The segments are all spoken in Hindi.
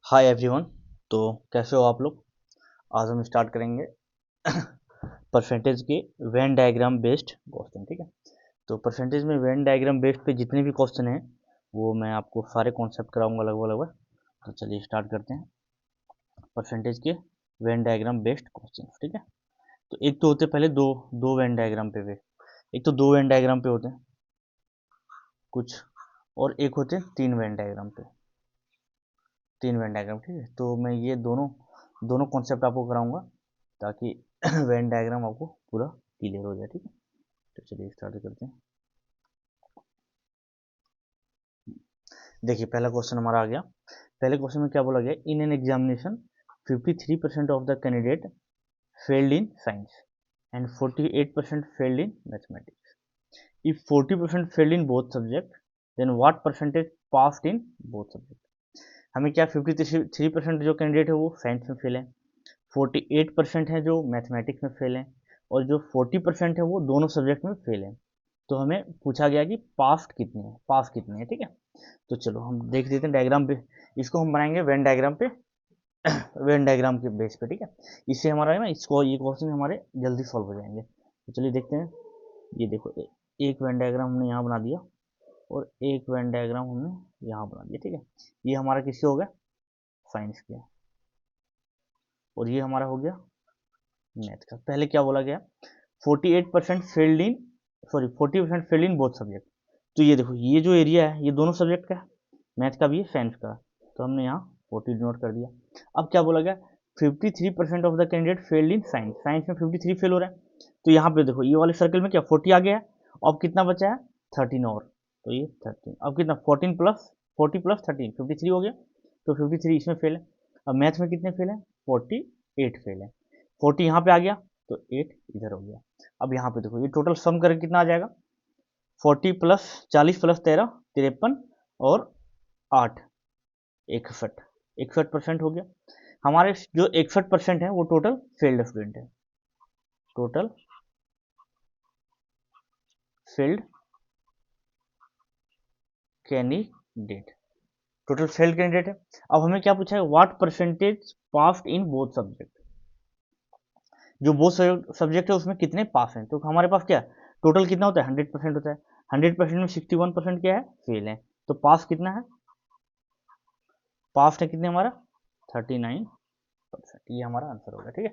Hi everyone. तो कैसे हो आप लोग। आज हम स्टार्ट करेंगे परसेंटेज के वेन डायग्राम बेस्ड क्वेश्चन। ठीक है, तो परसेंटेज में वेन डायग्राम बेस्ड पे जितने भी क्वेश्चन हैं वो मैं आपको सारे कॉन्सेप्ट कराऊंगा लगभग लगभग। तो चलिए स्टार्ट करते हैं परसेंटेज के वेन डायग्राम बेस्ड क्वेश्चन। ठीक है, तो एक तो होते पहले दो दो वेन डायग्राम पे वे, एक तो दो वेन डायग्राम पे होते हैं कुछ, और एक होते हैं तीन वेन डायग्राम पे, तीन वेन डायग्राम। ठीक है, तो मैं ये दोनों दोनों कॉन्सेप्ट आपको कराऊंगा ताकि वेन डायग्राम आपको पूरा क्लियर हो जाए। ठीक है, तो चलिए स्टार्ट करते हैं। देखिए पहला क्वेश्चन हमारा आ गया। पहले क्वेश्चन में क्या बोला गया, in an examination 53% of the candidate failed in science and 48% failed in mathematics. If 40% failed in both subject then what percentage passed in both subject. हमें क्या 53% जो कैंडिडेट है वो साइंस में फेल है, 48% है जो मैथमेटिक्स में फेल है, और जो 40% है वो दोनों सब्जेक्ट में फेल है। तो हमें पूछा गया कि पास कितने हैं। ठीक है, तो चलो हम देख देते हैं डायग्राम पे। इसको हम बनाएंगे वेन डायग्राम पे, वेन डायग्राम के बेस पे। ठीक है, इससे हमारा है ना, इसको ये क्वेश्चन हमारे जल्दी सॉल्व हो जाएंगे। तो चलिए देखते हैं। ये देखो एक वेन डायग्राम हमने यहाँ बना दिया और एक वेन डायग्राम हमने यहाँ बना दिया। ठीक है, ये हमारा किससे हो गया, साइंस के, और ये हमारा हो गया मैथ का। पहले क्या बोला गया, 48% failed in, sorry 40% failed in both subject. तो ये देखो ये जो एरिया है ये दोनों सब्जेक्ट का है, मैथ का भी है साइंस का, तो हमने यहाँ 40 नोट कर दिया। अब क्या बोला गया, 53% of the candidate failed in science, science में 53 फेल हो रहा है। तो यहाँ पे देखो ये वाले सर्कल में क्या 40 आ गया है, अब कितना बचा है 13 और, तो ये 13, अब कितना 14 प्लस 40 प्लस 13 53 हो गया, तो 53 इसमें फेल है। अब मैथ में कितने फेल है, 48 फेल है। 40 यहाँ पे आ गया तो 8 इधर हो गया। अब यहाँ पे देखो ये टोटल सम करके कितना आ जाएगा, 40 प्लस 40 प्लस 13 53 और 8 61, 61% हो गया। हमारे जो 61% है वो टोटल फेल्ड स्टूडेंट है, total failed candidate, total failed candidate है। अब हमें क्या पूछा है, what percentage passed in both subject, जो बोथ सब्जेक्ट है उसमें कितने पास हैं। तो हमारे पास क्या टोटल कितना होता है 100% होता है, 100% में 61% क्या है फेल है, तो पास कितना है, पास है कितने हमारा 39%। ये हमारा आंसर होगा। ठीक है,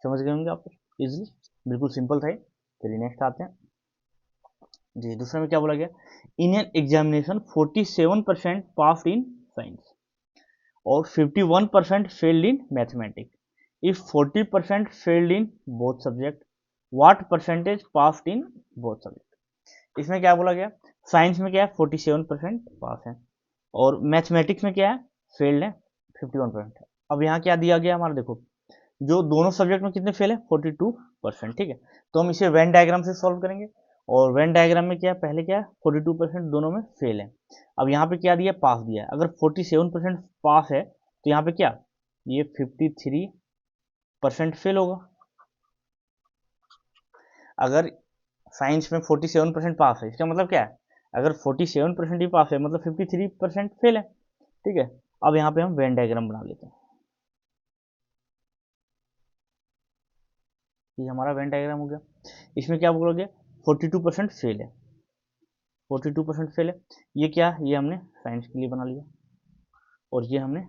समझ गए होंगे आप इजिली, बिल्कुल सिंपल था ये। चलिए नेक्स्ट आते हैं। जी दूसरे में क्या बोला गया, in an examination 47% pass in science और 51% failed in mathematics. If 40% failed in both subject what percentage passed in both subject. इसमें क्या बोला गया, साइंस में क्या है 47% पास है, और मैथमेटिक्स में क्या है फेल्ड है 51%। अब यहाँ क्या दिया गया हमारा, देखो जो दोनों सब्जेक्ट में कितने फेल है 42%। ठीक है, तो हम इसे वेन डायग्राम से सॉल्व करेंगे, और वेन डायग्राम में क्या है, पहले क्या है 42% दोनों में फेल है। अब यहाँ पे क्या दिया, पास दिया है। अगर 47% पास है तो यहाँ पे क्या, ये 53% फेल होगा। अगर साइंस में 47% पास है इसका मतलब क्या है, अगर 47% ही पास है मतलब 53% फेल है। ठीक है, अब यहाँ पे हम वेन डायग्राम बना लेते हैं। ये हमारा वेन डायग्राम हो गया। इसमें क्या बोलोगे 42% फेल है, 42% फेल है। ये क्या, ये हमने साइंस के लिए बना लिया और ये हमने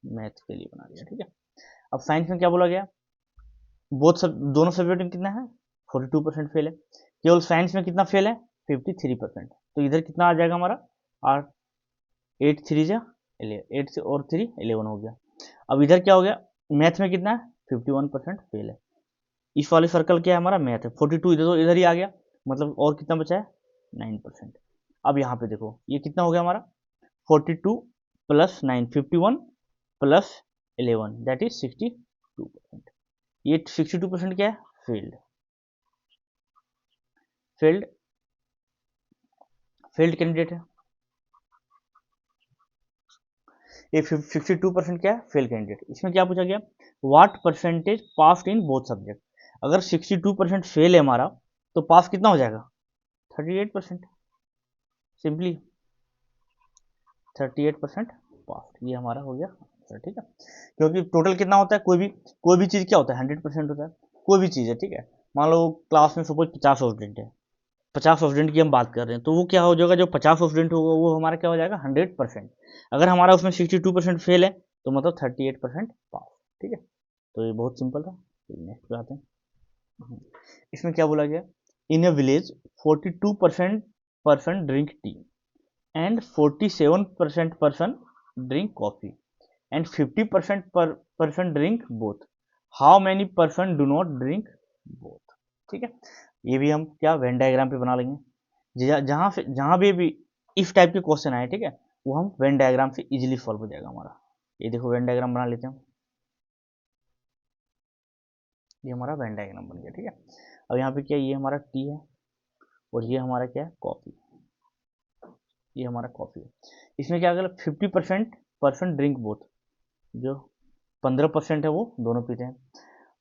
मैथ के लिए बना लिया। ठीक है, अब साइंस में क्या बोला गया, दोनों सब्जेक्ट में कितना है 42% फेल है, केवल साइंस में कितना फेल है 53%। तो इधर कितना आ जाएगा हमारा, आठ, 8 3 जा 11, 8 से और 3 11 हो गया। अब इधर क्या हो गया, मैथ में कितना है 51% फेल है। इस वाले सर्कल क्या है हमारा मैथ है, 42 इधर तो इधर ही आ गया, मतलब और कितना बचा है 9%। अब यहाँ पे देखो ये कितना हो गया हमारा 42 प्लस 9 51 प्लस 11 दैट इज 62%। ये 62% क्या है फेल्ड, फेल्ड फेल्ड कैंडिडेट है। ये 62% क्या है फेल कैंडिडेट। इसमें क्या पूछा गया, what percentage pass in both subject. अगर 62% फेल है हमारा तो पास कितना हो जाएगा 38%, सिंपली 38% पास, ये हमारा हो गया। आंसर, ठीक है। क्योंकि टोटल कितना होता है, कोई भी चीज़ क्या होता है, 100% होता है, कोई भी चीज़ है, ठीक है। मान लो क्लास में सपोज 50 स्टूडेंट है, 50 स्टूडेंट की हम बात कर रहे हैं, तो वो क्या हो जाएगा, जो 50 स्टूडेंट होगा वो हमारा क्या हो जाएगा, 100%। अगर हमारा उसमें 62% फेल है तो मतलब 38% पास, ठीक है। तो ये बहुत सिंपल था। नेक्स्ट पे आते हैं। इसमें क्या बोला गया, in a village 42% person drink tea and 47% person drink coffee and 50% person drink both, how many person do not drink both, ठीक है। ये भी हम क्या वेन डायग्राम पे बना लेंगे, जहां भी इस टाइप के क्वेश्चन आए, ठीक है, वो हम वेन डायग्राम से इजीली सॉल्व हो जाएगा हमारा। ये देखो वेन डायग्राम बना लेते हैं, ये हमारा वेन डायग्राम बन गया, ठीक है। अब यहाँ पे क्या, ये हमारा टी है और ये हमारा क्या है, कॉफी, ये हमारा कॉफी है। इसमें क्या अगर 50% पर्सन ड्रिंक बोथ, जो 15% है वो दोनों पीते हैं,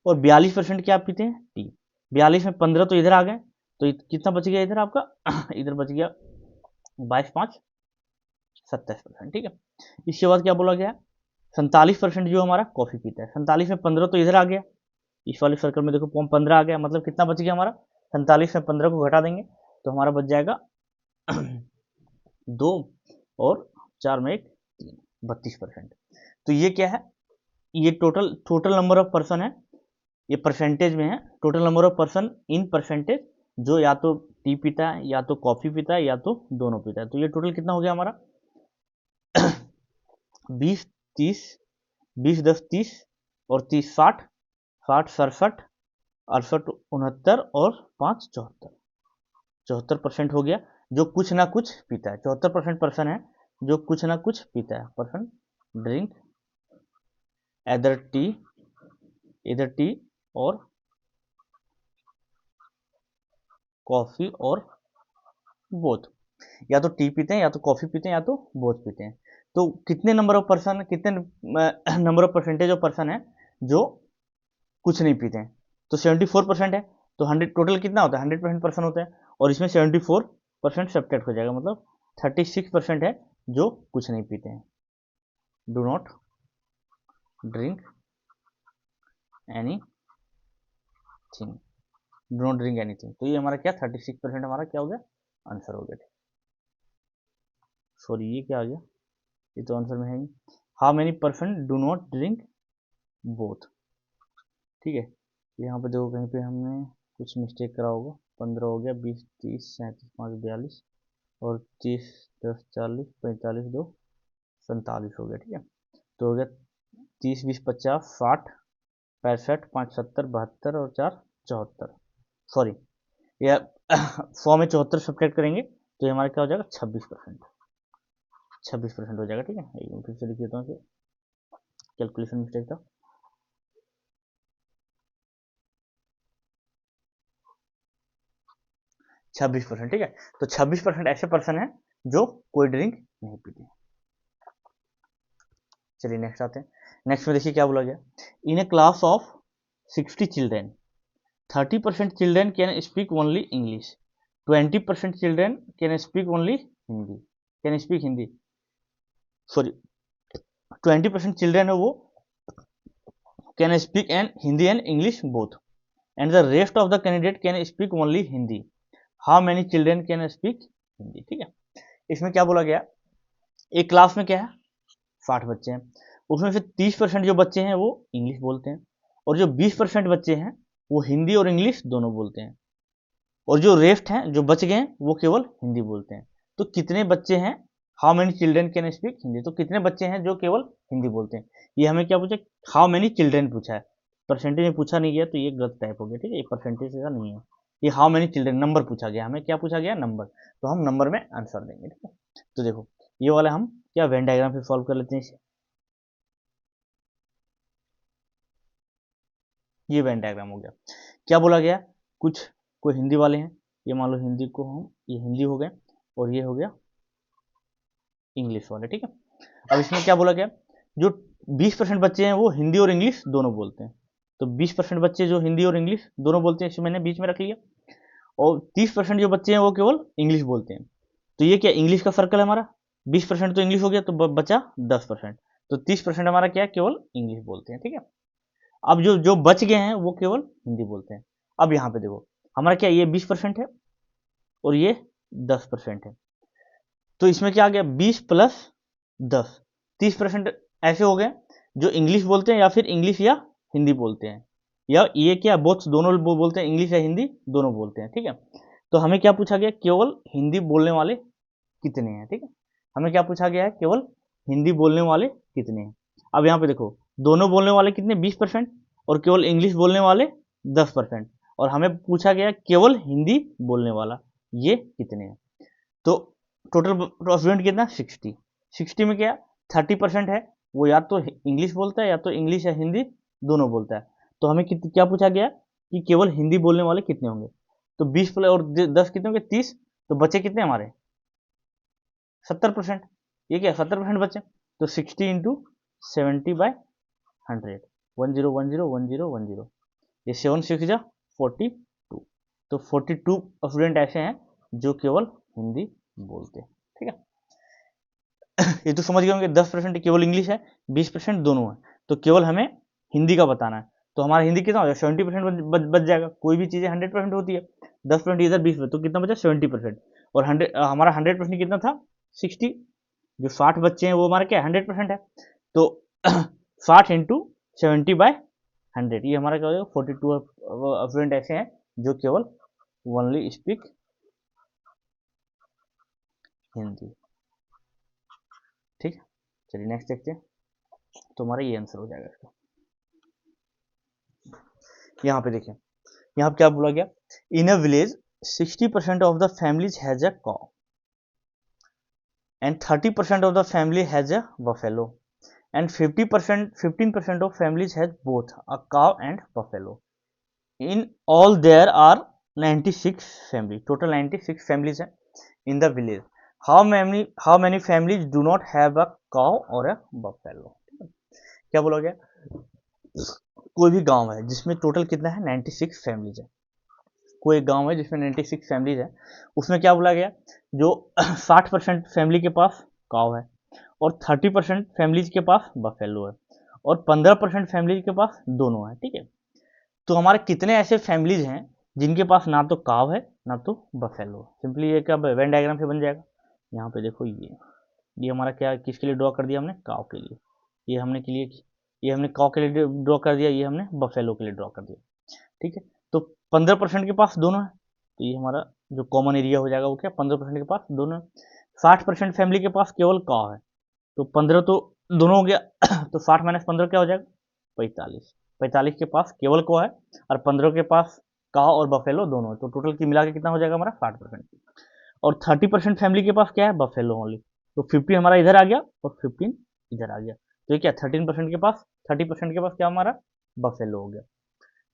और 42% क्या पीते हैं, टी। 42 में 15 तो इधर आ गए, तो कितना बच गया इधर आपका इधर बच गया 22 5 27%, ठीक है। इसके बाद क्या बोला गया, 47% जो हमारा कॉफी पीता है, 47 में 15 तो इधर आ गया, इस वाले सर्कल में देखो 15 आ गया, मतलब कितना बच गया हमारा, 47 में 15 को घटा देंगे तो हमारा बच जाएगा 2 और 4 में 1 3, 32%। तो ये क्या है, ये टोटल नंबर ऑफ पर्सन है, ये परसेंटेज में है, total number of person in percentage, जो या तो टी पीता है या तो कॉफी पीता है या तो दोनों पीता है। तो ये टोटल कितना हो गया हमारा 20 30, 20 10 30 और 30 60, 60 67, 68 69 और 5 74, 74% हो गया जो कुछ ना कुछ पीता है। 74% पर्सन है जो कुछ ना कुछ पीता है, पर्सन ड्रिंक इधर टी और कॉफी और बोथ, या तो टी पीते हैं या तो कॉफी पीते हैं या तो बोथ पीते हैं। तो कितने नंबर ऑफ पर्सन, कितने number of percentage of person है जो कुछ नहीं पीते हैं, तो 74% है, तो 100 टोटल कितना होता है, 100% पर्सन होता है, और इसमें 74% सब्ट्रैक्ट हो जाएगा, मतलब 36% है जो कुछ नहीं पीते हैं, do not drink any thing, do not drink anything. तो ये हमारा क्या 36% हमारा क्या हो गया, आंसर हो गया। सॉरी ये क्या आ गया, ये तो आंसर में है ही। How many person do not drink both, ठीक है। यहाँ पे देखो कहीं पे हमने कुछ मिस्टेक करा होगा, 15 हो गया, 20 30 37 5 42 और 30 10 40 45 2 47 हो गया, ठीक है। तो हो गया 30 20 50 60 65 5 70 72 और 4 74, सॉरी या 100 में 74 सब्ट्रैक्ट करेंगे तो ये हमारा क्या हो जाएगा 26% हो जाएगा, ठीक है। एक बार फिर से लिख देता हूँ, कैलकुलेशन मिस्टेक था। 26%, ठीक है। तो 26% ऐसे पर्सन है जो कोई ड्रिंक नहीं पीते। चलिए नेक्स्ट आते हैं। नेक्स्ट में देखिए क्या बोला गया, in a class of 60 children 30% children can speak only English, 20% children can speak only Hindi, can speak Hindi, sorry 20% children है वो can speak and Hindi and English both, and the rest of the candidate can speak only Hindi, how many children can speak Hindi, ठीक है। इसमें क्या बोला गया, एक क्लास में क्या है 60 बच्चे हैं, उसमें से 30% जो बच्चे हैं वो इंग्लिश बोलते हैं, और जो 20% बच्चे हैं वो हिंदी और इंग्लिश दोनों बोलते हैं, और जो रेस्ट हैं जो बच गए हैं वो केवल हिंदी बोलते हैं। तो कितने बच्चे हैं, how many children can speak Hindi, तो कितने बच्चे हैं जो केवल हिंदी बोलते हैं। ये हमें क्या पूछा, हाउ मेनी चिल्ड्रेन पूछा है, परसेंटेज में पूछा नहीं गया, तो ये गलत टाइप हो गया, ठीक है, ये परसेंटेज का नहीं है, ये हाउ मेनी चिल्ड्रेन नंबर पूछा गया, हमें क्या पूछा गया, नंबर, तो हम नंबर में आंसर देंगे, ठीक है। तो देखो ये वाला हम क्या वेन डायग्राम से सॉल्व कर लेते हैं इसे, ये वेन डायग्राम हो गया। क्या बोला गया, कुछ कोई हिंदी वाले हैं, ये मान लो हिंदी को हम, ये हिंदी हो गए और ये हो गया इंग्लिश वाले, ठीक है। अब इसमें क्या बोला गया, जो 20% बच्चे हैं वो हिंदी और इंग्लिश दोनों बोलते हैं, तो 20% बच्चे जो हिंदी और इंग्लिश दोनों बोलते हैं, इसे मैंने बीच में रख लिया, और 30% जो बच्चे हैं वो केवल इंग्लिश बोलते हैं। तो ये क्या इंग्लिश का सर्कल है हमारा, 20% तो इंग्लिश हो गया, तो बचा 10%, तो 30% हमारा क्या है, केवल इंग्लिश बोलते हैं, ठीक है। अब जो जो बच गए हैं वो केवल हिंदी बोलते हैं। अब यहाँ पे देखो हमारा क्या, ये 20% है और ये 10% है, तो इसमें क्या आ गया, 20 प्लस 10, 30% ऐसे हो गए जो इंग्लिश बोलते हैं या फिर इंग्लिश या हिंदी बोलते हैं, या ये क्या बोथ दोनों बोलते हैं, इंग्लिश या हिंदी दोनों बोलते हैं, ठीक है। तो हमें क्या पूछा गया, केवल हिंदी बोलने वाले कितने हैं, ठीक है। हमें क्या पूछा गया है, केवल हिंदी बोलने वाले कितने हैं। अब यहाँ पे देखो दोनों बोलने वाले कितने, 20%, और केवल इंग्लिश बोलने वाले 10%, और हमें पूछा गया केवल हिंदी बोलने वाला ये कितने हैं। तो टोटल स्टूडेंट कितना, 60। 60 में क्या 30% है, वो या तो इंग्लिश बोलता है या तो इंग्लिश या हिंदी दोनों बोलता है। तो हमें क्या पूछा गया कि केवल हिंदी बोलने वाले कितने होंगे। तो 20 प्लस और 10 कितने होंगे, 30। तो बचे कितने हमारे, 70%। ये क्या 70% बचे, तो 60 इंटू 70/100, 10101010, ये 7 6 जा 42। तो 42 स्टूडेंट ऐसे हैं जो केवल हिंदी बोलते हैं, ठीक है। ये तो समझ गए होंगे, 10% केवल इंग्लिश है, 20% दोनों है, तो केवल हमें हिंदी का बताना है। तो हमारा हिंदी कितना हो जाएगा, 70% बच जाएगा। कोई भी चीज़ें 100% होती है, 10% इधर 20, तो कितना बचा 70%। और 100 हमारा 100% कितना था 60, जो 60 बच्चे हैं वो हमारा क्या 100% है। तो 60 इंटू 70/100, ये हमारा क्या हो जाएगा 42 स्टूडेंट ऐसे हैं जो केवल ओनली स्पीक हिंदी, ठीक है। चलिए नेक्स्ट देखते हैं, तो हमारा ये आंसर हो जाएगा इसका। यहाँ पे देखिए, यहाँ पे क्या बोला गया, in a village 60% of the families has a cow and 30% of the family has a buffalo and 15% of families has both a cow and buffalo. In all there are 96 family, total 96 families हैं in the village. How many families do not have a cow और अ बफेलो। क्या बोला गया, कोई भी गांव है जिसमें टोटल कितना है 96 फैमिलीज है, कोई गांव है जिसमें 96 फैमिलीज है, उसमें क्या बोला गया, जो 60% फैमिली के पास काव है और 30% फैमिलीज के पास बफेलो है और 15% फैमिलीज के पास दोनों है, ठीक है। तो हमारे कितने ऐसे फैमिलीज हैं जिनके पास ना तो काव है ना तो बफेलो। सिंपली ये क्या वेन डायग्राम से बन जाएगा। यहाँ पे देखो ये हमारा क्या किसके लिए ड्रॉ कर दिया हमने, काव के लिए। ये हमने के लिए, ये हमने काव के लिए ड्रॉ कर दिया, ये हमने बफेलो के लिए ड्रॉ कर दिया, ठीक है। तो 15% के पास दोनों है, तो ये हमारा जो कॉमन एरिया हो जाएगा वो क्या 15% के पास दोनों है। 60% फैमिली के पास केवल काव है, तो 15 तो दोनों हो गया तो 60 माइनस 15 क्या हो जाएगा 45। 45 के पास केवल काव है और 15 के पास काव और बफेलो दोनों है, तो टोटल की मिला के कितना हो जाएगा हमारा 60%। और 30% फैमिली के पास क्या है, बफेलो ओनली, तो 50 हमारा इधर आ गया और 15 इधर आ गया, तो ये क्या 13% के पास, 30% के पास क्या हमारा बफेलो हो गया।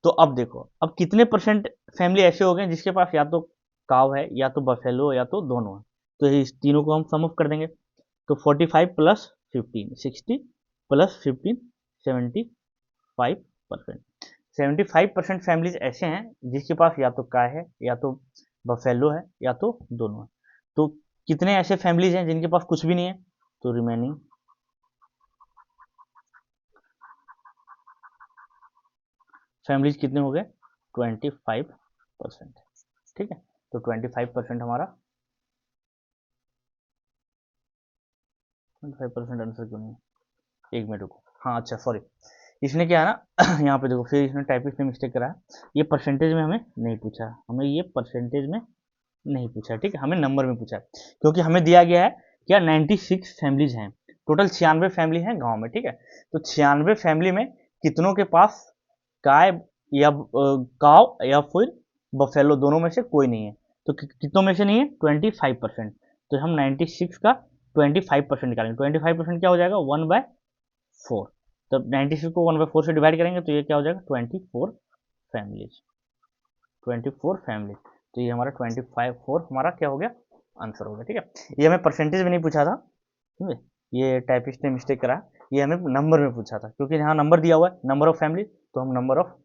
तो अब देखो अब कितने परसेंट फैमिली ऐसे हो गए जिसके पास या तो काव है या तो बफेलो या तो दोनों है। तो इस तीनों को हम सम ऑफ कर देंगे, तो 45 प्लस 15 60 प्लस 15 75%। 75% फैमिलीज ऐसे हैं जिसके पास या तो काय है या तो बफेलो है या तो दोनों है। तो कितने ऐसे फैमिलीज हैं जिनके पास कुछ भी नहीं है, तो रिमेनिंग फैमिलीज कितने हो गए 25%, ठीक है। तो 25% हमारा 25% आंसर क्यों नहीं है, एक मिनट रुको, हाँ अच्छा सॉरी, इसने क्या है ना यहाँ पे देखो फिर इसने टाइपिस्ट ने मिस्टेक करा है, ये परसेंटेज में हमें नहीं पूछा, हमें ये परसेंटेज में नहीं पूछा, ठीक है, हमें नंबर में पूछा, क्योंकि हमें दिया गया है क्या 96 फैमिलीज हैं, टोटल 96 फैमिली हैं गांव में, ठीक है। तो 96 फैमिली में कितनों के पास गाय या काव या फिर बफेलो दोनों में से कोई नहीं है, तो कितनों में से नहीं है 25%। तो हम 96 का 25% निकालेंगे, 25% क्या हो जाएगा 1/4, तब 96 को 1/4 से डिवाइड करेंगे तो ये क्या हो जाएगा 24 फैमिलीज, 24 फैमिली। तो ये हमारा 25 हमारा क्या हो गया आंसर हो गया, ठीक है। ये हमें परसेंटेज में नहीं पूछा था, समझे, ये टाइपिस्ट ने मिस्टेक करा, ये हमें नंबर में पूछा था, क्योंकि यहाँ नंबर दिया हुआ है नंबर ऑफ फैमिली, तो हम नंबर ऑफ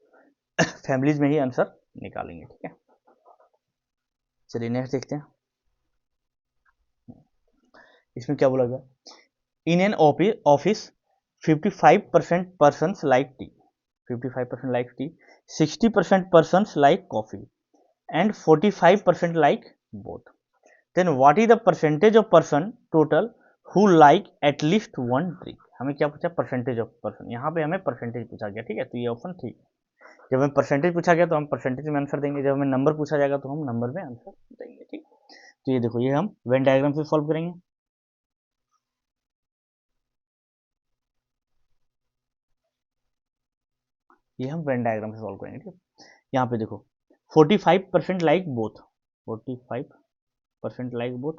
फैमिलीज में ही आंसर निकालेंगे, ठीक है। चलिए नेक्स्ट देखते हैं, इसमें क्या बोला गया, in an office 55% persons like tea, 55% like tea, 60% persons like coffee, and 45% like both. Then what is the percentage of person total who like at least one drink? हमें क्या पूछा? Percentage of person. यहाँ पे हमें परसेंटेज पूछा गया, ठीक है, तो ये ऑप्शन ठीक। जब हमें परसेंटेज पूछा गया तो हम परसेंटेज में आंसर देंगे, जब हमें नंबर पूछा जाएगा तो हम नंबर में आंसर देंगे, ठीक। तो ये देखो, ये हम वेन डायग्राम से सॉल्व करेंगे। ये हम वेन डायग्राम से सॉल्व करेंगे, ठीक। यहाँ पे देखो 45% like both, 45% like both,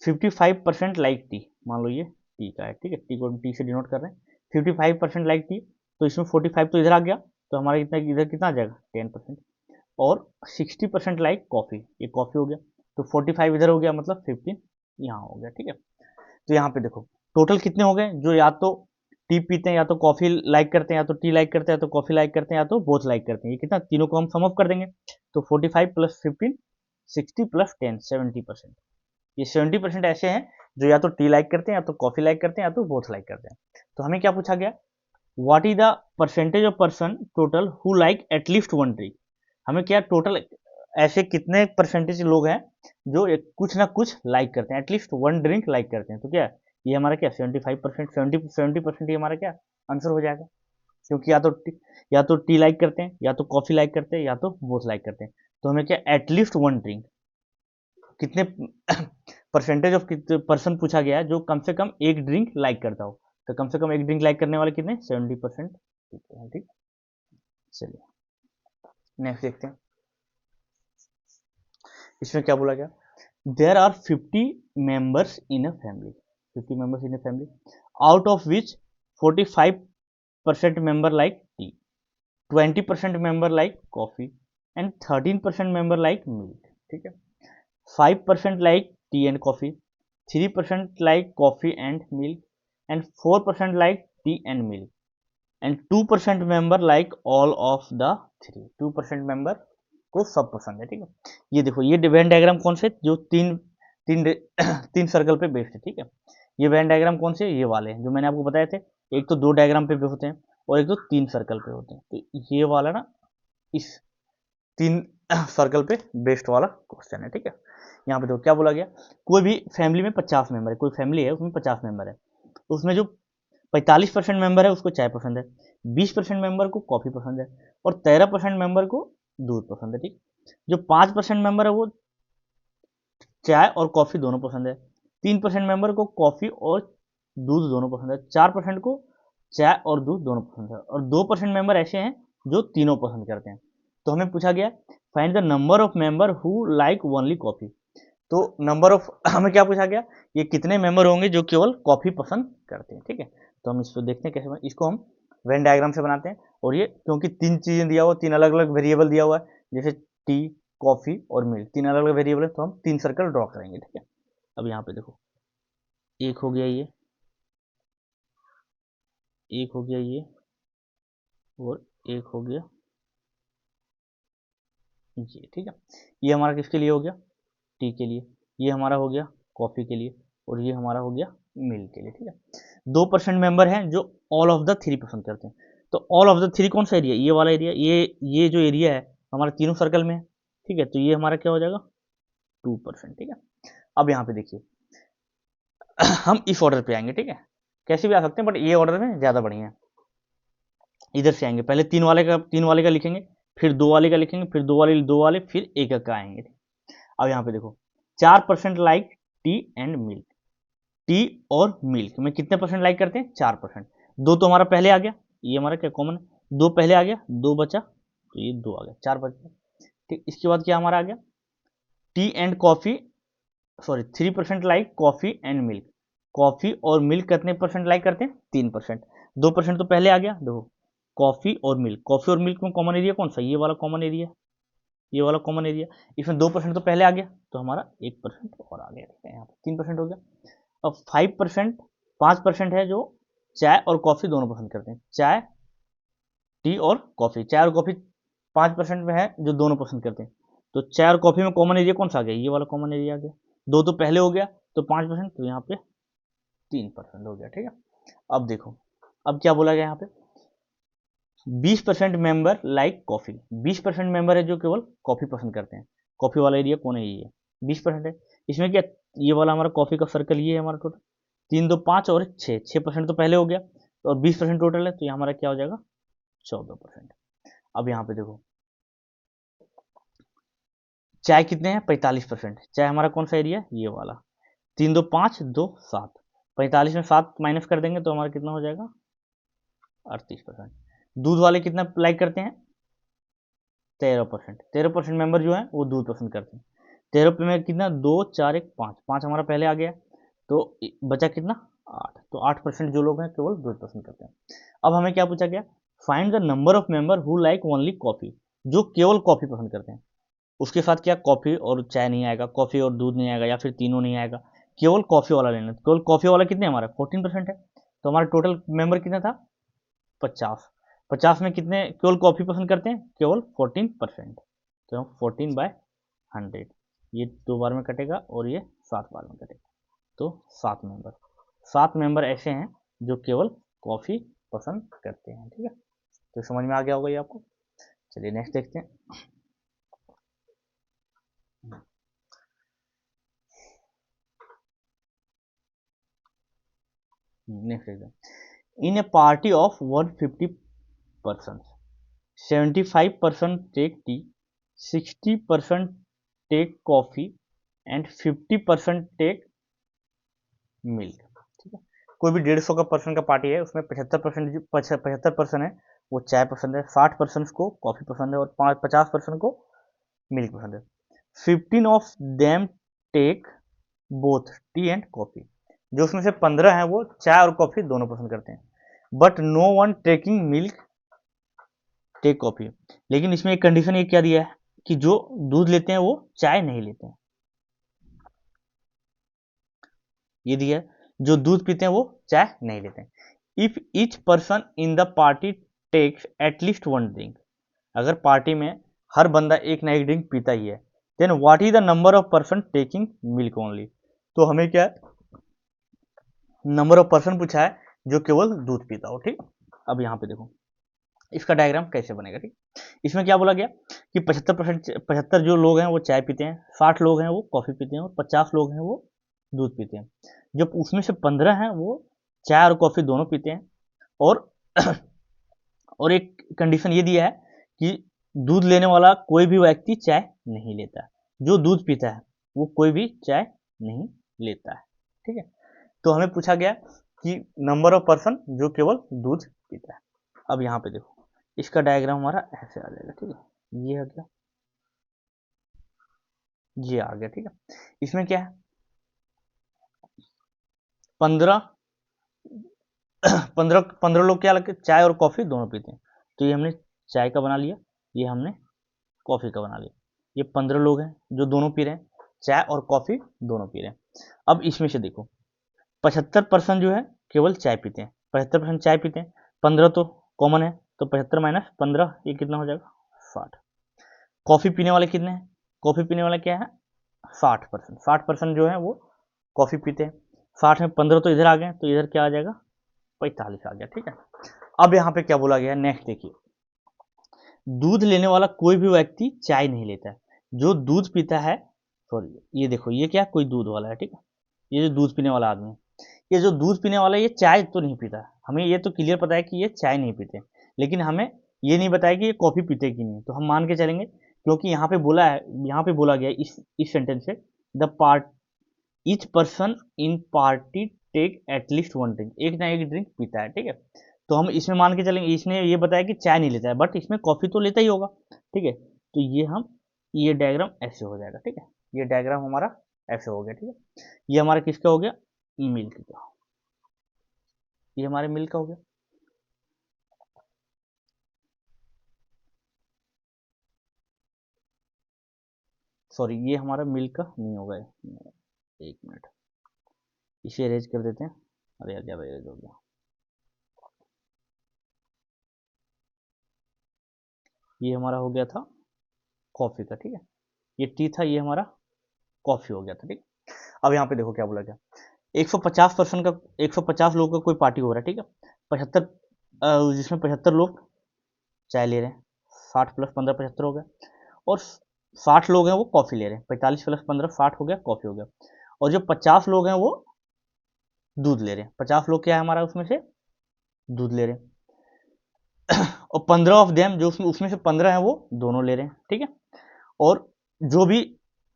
55% like T, मान लो ये टी का है, ठीक है, टी को टी से डिनोट कर रहे हैं। 55% लाइक टी, तो इसमें 45 तो इधर आ गया, तो हमारा इतना इधर कितना आ जाएगा? 10%। और 60% लाइक कॉफ़ी, ये कॉफ़ी हो गया, तो 45 इधर हो गया, मतलब 15 यहाँ हो गया, ठीक है। तो यहाँ पे देखो टोटल कितने हो गए, जो या तो टी पीते हैं, या तो कॉफ़ी लाइक करते हैं, या तो टी लाइक करते हैं, या तो कॉफ़ी लाइक करते हैं, या तो बोथ लाइक करते हैं। ये कितना, तीनों को हम सम ऑफ कर देंगे, तो 45 प्लस 15, 60 प्लस 10, 70%। ये 70% ऐसे हैं जो या तो टी लाइक करते हैं, या तो कॉफ़ी लाइक करते हैं, या तो बोथ लाइक करते हैं। तो हमें क्या पूछा गया? What is the percentage of person total who like at least one drink? हमें क्या टोटल ऐसे कितने परसेंटेज लोग हैं जो कुछ ना कुछ लाइक करते हैं, एटलीस्ट वन ड्रिंक लाइक करते हैं। तो क्या ये हमारा क्या 75%, 70% ये हमारा क्या आंसर हो जाएगा, क्योंकि या तो टी लाइक करते हैं, या तो कॉफ़ी लाइक करते हैं, या तो बोथ लाइक करते हैं। तो हमें क्या एटलीस्ट वन ड्रिंक, कितने परसेंटेज ऑफ पर्सन पूछा गया है जो कम से कम एक ड्रिंक लाइक करता हो, तो कम से कम एक ड्रिंक लाइक करने वाले कितने? 70%, ठीक। चलिए नेक्स्ट देखते हैं, इसमें क्या बोला गया? There are 50 members in a family, 50 members in a family, out of which 45% member like tea, 20% member like coffee, and 13% member like milk, ठीक है। 5% like tea and coffee, 3% like coffee and milk, and 4% like tea and milk, and 2% member like all of the three, 2% member को सब पसंद है, ठीक है। ये देखो, ये वेन डायग्राम कौन से, जो तीन तीन तीन सर्कल पे बेस्ड है, ठीक है। ये वेन डायग्राम कौन से? ये वाले हैं जो मैंने आपको बताए थे, एक तो दो डायग्राम पे होते हैं और एक तो तीन सर्कल पे होते हैं। तो ये वाला ना इस तीन सर्कल पे बेस्ड वाला क्वेश्चन है, ठीक है। यहाँ पे देखो क्या बोला गया, कोई भी फैमिली में 50 मेंबर है, कोई फैमिली है उसमें 50 मेंबर है, तो उसमें जो 45% मेंबर है उसको चाय पसंद है, 20% मेंबर को कॉफ़ी पसंद है, और 13% मेंबर को दूध पसंद है, ठीक। जो 5% मेंबर है वो चाय और कॉफ़ी दोनों पसंद है, 3% मेंबर को कॉफ़ी और दूध दोनों पसंद है, 4% को चाय और दूध दोनों पसंद है, और 2% मेंबर ऐसे हैं जो तीनों पसंद करते हैं। तो हमें पूछा गया find the number of member who like only coffee. तो नंबर ऑफ हमें क्या पूछा गया, ये कितने मेंबर होंगे जो केवल कॉफ़ी पसंद करते हैं, ठीक है। तो हम इसको देखते हैं कैसे, इसको हम वेन डायग्राम से बनाते हैं। और ये क्योंकि तीन चीज़ें दिया हुआ, तीन अलग अलग वेरिएबल दिया हुआ है, जैसे टी, कॉफ़ी और मिल्क, तीन अलग अलग वेरिएबल है, तो हम तीन सर्कल ड्रॉ करेंगे, ठीक है। अब यहाँ पे देखो, एक हो गया ये, एक हो गया ये, और एक हो गया ये, ठीक है। ये हमारा किसके लिए हो गया? टी के लिए। ये हमारा हो गया कॉफ़ी के लिए, और ये हमारा हो गया मिल्क के लिए, ठीक है। 2% मेंबर हैं जो ऑल ऑफ द थ्री पसंद करते हैं। तो ऑल ऑफ द थ्री कौन सा एरिया? ये वाला एरिया, ये जो एरिया है हमारा तीनों सर्कल में है, ठीक है। तो ये हमारा क्या हो जाएगा? 2%, ठीक है। अब यहाँ पे देखिए हम इस ऑर्डर पे आएंगे, ठीक है, कैसे भी आ सकते हैं, बट ये ऑर्डर में ज़्यादा बढ़िया है। इधर से आएंगे, पहले तीन वाले का लिखेंगे, फिर दो वाले का लिखेंगे, फिर दो वाले, फिर एक एक का आएंगे। अब यहाँ पे देखो 4% like T and milk, T और मिल्क में कितने परसेंट लाइक करते हैं? 4%। दो तो हमारा पहले आ गया, ये हमारा क्या कॉमन है, दो पहले आ गया, दो बचा, तो ये दो आ गया, चार बच गया, ठीक। इसके बाद क्या हमारा आ गया, T and coffee, sorry 3% like coffee and milk, coffee और मिल्क कितने परसेंट लाइक करते हैं? 3%। 2% तो पहले आ गया, देखो कॉफ़ी और मिल्क, कॉफ़ी और मिल्क में कॉमन एरिया कौन सा? ये वाला कॉमन एरिया, ये वाला कॉमन एरिया, इसमें 2% तो पहले आ गया, तो हमारा 1% और आ गया, ठीक है। यहाँ पे 3% हो गया। अब 5% है जो चाय और कॉफ़ी दोनों पसंद करते हैं, चाय, टी और कॉफ़ी, चाय और कॉफ़ी 5% में है जो दोनों पसंद करते हैं। तो चाय और कॉफ़ी में कॉमन एरिया कौन सा आ गया? ये वाला कॉमन एरिया आ गया। दो तो पहले हो गया, तो 5%, तो यहाँ पे 3% हो गया, ठीक है। अब देखो, अब क्या बोला गया यहाँ पे, 20% मेंबर लाइक कॉफी, 20% मेंबर है जो केवल कॉफी पसंद करते हैं। कॉफी वाला एरिया कौन है, ये 20% है। इसमें क्या, ये वाला हमारा कॉफी का सर्कल ये है हमारा टोटल, 3 2 5 और 6% तो पहले हो गया, तो और 20% टोटल है, तो ये हमारा क्या हो जाएगा 14%। अब यहाँ पे देखो चाय कितने हैं, 45%। चाय हमारा कौन सा एरिया है, ये वाला, 3 2 5 2 7, 45 में 7 माइनस कर देंगे तो हमारा कितना हो जाएगा 38%। दूध वाले कितना लाइक करते हैं, 13%। 13% मेंबर जो है वो दूध पसंद करते हैं। 13 में कितना, 2 4 1 5, 5 हमारा पहले आ गया, तो बचा कितना 8, तो 8% जो लोग हैं केवल दूध पसंद करते हैं। अब हमें क्या पूछा गया, find the number of member who like only coffee, जो केवल कॉफी पसंद करते हैं। उसके साथ क्या, कॉफी और चाय नहीं आएगा, कॉफी और दूध नहीं आएगा, या फिर तीनों नहीं आएगा, केवल कॉफी वाला लेना। केवल कॉफी वाला कितने हमारा 14% है, तो हमारा टोटल मेंबर कितना था 50। 50 में कितने केवल कॉफी पसंद करते हैं, केवल 14%, तो 14/100, ये 2 बार में कटेगा और ये 7 बार में कटेगा, तो 7 मेंबर ऐसे हैं जो केवल कॉफी पसंद करते हैं। ठीक है, तो समझ में आ गया होगा ये आपको। चलिए नेक्स्ट देखते हैं। नेक्स्ट देखते हैं, in a party of 150 persons, 75% take tea, 60% take coffee and 50% take milk. ठीक है, कोई भी 150 का पर्सन का पार्टी है, उसमें 75% है वो चाय पसंद है, 60% को कॉफी पसंद है और 50% को मिल्क पसंद है। 15 of them take both tea and coffee, जो उसमें से 15 हैं वो चाय और कॉफी दोनों पसंद करते हैं। But no one taking milk take coffee, लेकिन इसमें एक कंडीशन ये क्या दिया है कि जो दूध लेते हैं वो चाय नहीं लेते हैं, ये दिया है जो दूध पीते हैं वो चाय नहीं लेते हैं। If each person in the party takes at least one drink, अगर पार्टी में हर बंदा एक ना एक ड्रिंक पीता ही है, then what is the number of person taking milk only, तो हमें क्या नंबर ऑफ पर्सन पूछा है जो केवल दूध पीता हो। ठीक, अब यहाँ पे देखो इसका डायग्राम कैसे बनेगा। ठीक, इसमें क्या बोला गया कि 75 जो लोग हैं वो चाय पीते हैं, 60 लोग हैं वो कॉफ़ी पीते हैं और 50 लोग हैं वो दूध पीते हैं। जब उसमें से 15 हैं वो चाय और कॉफ़ी दोनों पीते हैं, और और एक कंडीशन ये दिया है कि दूध लेने वाला कोई भी व्यक्ति चाय नहीं लेता है, जो दूध पीता है वो कोई भी चाय नहीं लेता है। ठीक है, तो हमें पूछा गया कि नंबर ऑफ पर्सन जो केवल दूध पीता है। अब यहाँ पे देखो इसका डायग्राम हमारा ऐसे आ जाएगा। ठीक है, ये आ गया, ये आ गया। ठीक है, इसमें क्या है, 15 15 लोग क्या लगे, चाय और कॉफ़ी दोनों पीते हैं, तो ये हमने चाय का बना लिया, ये हमने कॉफ़ी का बना लिया। ये 15 लोग हैं जो दोनों पी रहे हैं, चाय और कॉफ़ी दोनों पी रहे हैं। अब इसमें से देखो 75% जो है केवल चाय पीते हैं, 75% चाय पीते हैं, 15 तो कॉमन है, तो 75 माइनस 15 ये कितना हो जाएगा 60। कॉफ़ी पीने वाले कितने हैं, कॉफ़ी पीने वाले क्या है 60%, 60% जो है वो कॉफ़ी पीते हैं। 60 में 15 तो इधर आ गए, तो इधर क्या आ जाएगा 45 आ गया। ठीक है, अब यहाँ पे क्या बोला गया, नेक्स्ट देखिए, दूध लेने वाला कोई भी व्यक्ति चाय नहीं लेता है, जो दूध पीता है, सॉरी ये देखो ये क्या कोई दूध वाला है। ठीक है, ये जो दूध पीने वाला आदमी है, ये जो दूध पीने वाला है ये चाय तो नहीं पीता, हमें ये तो क्लियर पता है कि ये चाय नहीं पीते, लेकिन हमें ये नहीं बताया कि ये कॉफ़ी पीते कि नहीं, तो हम मान के चलेंगे क्योंकि यहाँ पे बोला है, यहाँ पे बोला गया इस सेंटेंस से the part each person in party take at least one drink, एक ना एक ड्रिंक पीता है। ठीक है, तो हम इसमें मान के चलेंगे, इसने ये बताया कि चाय नहीं लेता है, बट इसमें कॉफ़ी तो लेता ही होगा। ठीक है, तो ये डायग्राम ऐसे हो जाएगा। ठीक है, ये डायग्राम हमारा ऐसे हो गया। ठीक है, ये हमारा किसका हो गया, मिल्क का, ये हमारे मिल्क का हो गया। सॉरी ये हमारा मिल्क का नहीं होगा, एक मिनट इसे अरेंज कर देते हैं, अरे यार ज़्यादा अरेंज हो गया। ये हमारा हो गया था कॉफ़ी का। ठीक है, ये टी था, ये हमारा कॉफ़ी हो गया था। ठीक, अब यहाँ पे देखो क्या बोला गया, 150% का 150 लोगों का कोई पार्टी हो रहा है, ठीक है। 75 जिसमें 75 लोग चाय ले रहे हैं, 60 प्लस 15 75 हो गया। और 60 लोग हैं वो कॉफ़ी ले रहे हैं, 45 प्लस 15 60 हो गया, कॉफ़ी हो गया। और जो 50 लोग हैं वो दूध ले रहे हैं। 50 लोग क्या है हमारा उसमें से दूध ले रहे हैं। और 15 ऑफ देम जो उसमें से 15 हैं वो दोनों ले रहे हैं, ठीक है। और जो भी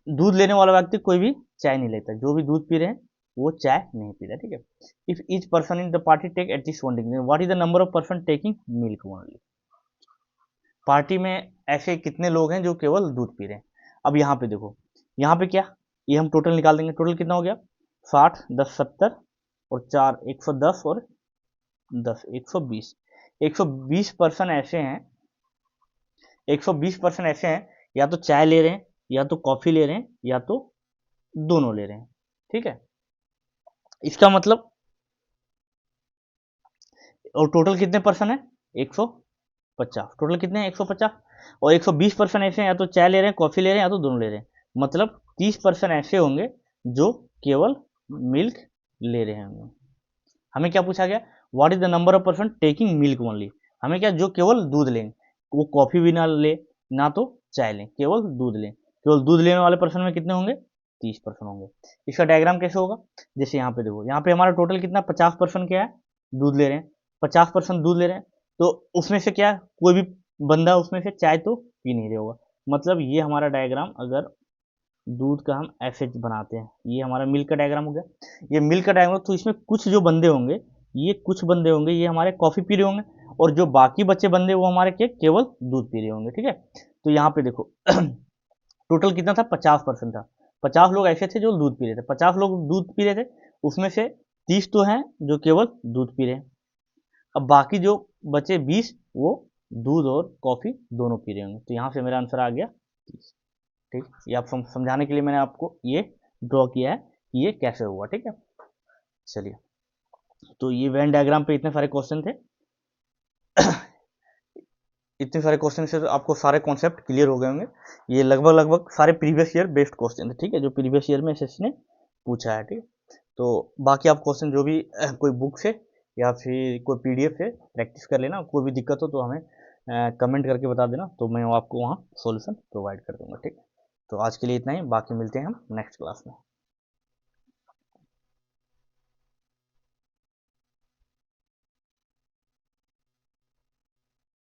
दूध लेने वाला व्यक्ति कोई भी चाय नहीं लेता, जो भी दूध पी रहे हैं वो चाय नहीं पी रहे, ठीक है। If each person in the party take at least 1 drink, what is the number of person taking milk only. Party में ऐसे कितने लोग हैं जो केवल दूध पी रहे हैं। अब यहाँ पे देखो, यहाँ पे क्या, ये हम टोटल निकाल देंगे। टोटल कितना हो गया, 60 10 70 और 4 110 और 10 120। 120 पर्सन ऐसे हैं, 120 पर्सन ऐसे हैं या तो चाय ले रहे हैं, या तो कॉफी ले रहे हैं, या तो दोनों ले रहे हैं, ठीक है। इसका मतलब, और टोटल कितने पर्सन है 150, टोटल कितने हैं 150। और 120 पर्सन ऐसे हैं या तो चाय ले रहे हैं, कॉफी ले रहे हैं, या तो दोनों ले रहे हैं। मतलब 30 पर्सन ऐसे होंगे जो केवल मिल्क ले रहे होंगे। हमें क्या पूछा गया, what is the number of person taking milk only. हमें क्या, जो केवल दूध लेंगे, वो कॉफी भी ना ले ना तो चाय लें, केवल दूध लें। केवल दूध लेने वाले पर्सन में कितने होंगे, 30 पर्सन होंगे। इसका डायग्राम कैसे होगा, जैसे यहाँ पे देखो, यहाँ पे हमारा टोटल कितना 50 पर्सन क्या है दूध ले रहे हैं, 50% दूध ले रहे हैं। तो उसमें से क्या, कोई भी बंदा उसमें से चाय तो पी नहीं रहा होगा। मतलब ये हमारा डायग्राम, अगर दूध का हम ऐसे बनाते हैं, ये हमारा मिल्क का डायग्राम हो गया। ये मिल्क का डायग्राम, तो इसमें कुछ जो बंदे होंगे, ये कुछ बंदे होंगे ये हमारे कॉफ़ी पी रहे होंगे, और जो बाकी बच्चे बंदे वो हमारे के केवल दूध पी रहे होंगे, ठीक है। तो यहाँ पे देखो टोटल कितना था, 50% था। 50 लोग ऐसे थे जो दूध पी रहे थे, 50 लोग दूध पी रहे थे, उसमें से 30 तो हैं जो केवल दूध पी रहे हैं। अब बाकी जो बचे 20 वो दूध और कॉफ़ी दोनों पी रहे होंगे। तो यहाँ से मेरा आंसर आ गया 30, ठीक। ये आप समझाने के लिए मैंने आपको ये ड्रॉ किया है कि ये कैसे हुआ, ठीक है। चलिए, तो ये वेन डायग्राम पे इतने सारे क्वेश्चन थे। इतने सारे क्वेश्चन से तो आपको सारे कॉन्सेप्ट क्लियर हो गए होंगे। ये लगभग लगभग सारे प्रीवियस ईयर बेस्ड क्वेश्चन थे, ठीक है, जो प्रीवियस ईयर में एसएससी ने पूछा है, ठीक है। तो बाकी आप क्वेश्चन जो भी कोई बुक से या फिर कोई पीडीएफ से प्रैक्टिस कर लेना। कोई भी दिक्कत हो तो हमें कमेंट करके बता देना, तो मैं आपको वहाँ सॉल्यूशन प्रोवाइड कर दूंगा, ठीक है। तो आज के लिए इतना ही, बाकी मिलते हैं हम नेक्स्ट क्लास में।